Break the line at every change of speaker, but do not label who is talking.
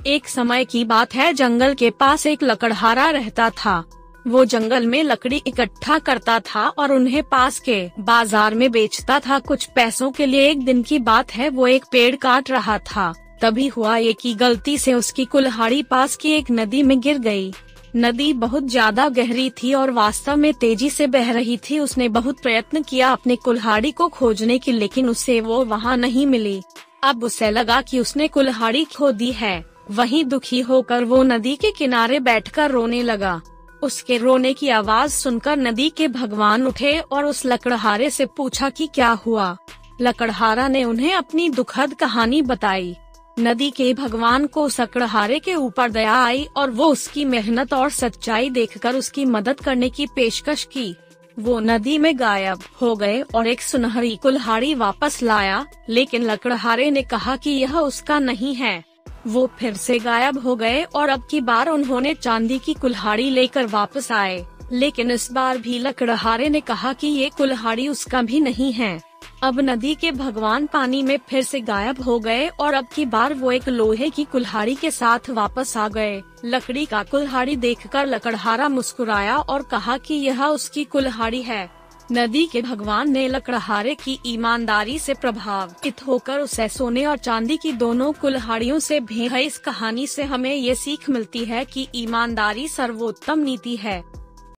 एक समय की बात है, जंगल के पास एक लकड़हारा रहता था। वो जंगल में लकड़ी इकट्ठा करता था और उन्हें पास के बाजार में बेचता था कुछ पैसों के लिए। एक दिन की बात है, वो एक पेड़ काट रहा था, तभी हुआ ये कि गलती से उसकी कुल्हाड़ी पास की एक नदी में गिर गई। नदी बहुत ज्यादा गहरी थी और वास्तव में तेजी से बह रही थी। उसने बहुत प्रयत्न किया अपने कुल्हाड़ी को खोजने की, लेकिन उसे वो वहाँ नहीं मिली। अब उसे लगा कि उसने कुल्हाड़ी खो दी है। वहीं दुखी होकर वो नदी के किनारे बैठकर रोने लगा। उसके रोने की आवाज सुनकर नदी के भगवान उठे और उस लकड़हारे से पूछा कि क्या हुआ। लकड़हारा ने उन्हें अपनी दुखद कहानी बताई। नदी के भगवान को उस लकड़हारे के ऊपर दया आई और वो उसकी मेहनत और सच्चाई देखकर उसकी मदद करने की पेशकश की। वो नदी में गायब हो गए और एक सुनहरी कुल्हाड़ी वापस लाया, लेकिन लकड़हारे ने कहा कि यह उसका नहीं है। वो फिर से गायब हो गए और अब की बार उन्होंने चांदी की कुल्हाड़ी लेकर वापस आए, लेकिन इस बार भी लकड़हारे ने कहा कि ये कुल्हाड़ी उसका भी नहीं है। अब नदी के भगवान पानी में फिर से गायब हो गए और अब की बार वो एक लोहे की कुल्हाड़ी के साथ वापस आ गए। लकड़ी का कुल्हाड़ी देखकर लकड़हारा मुस्कुराया और कहा कि यह उसकी कुल्हाड़ी है। नदी के भगवान ने लकड़हारे की ईमानदारी से प्रभावित होकर उसे सोने और चांदी की दोनों कुल्हाड़ियों से भेजा। इस कहानी से हमें ये सीख मिलती है कि ईमानदारी सर्वोत्तम नीति है।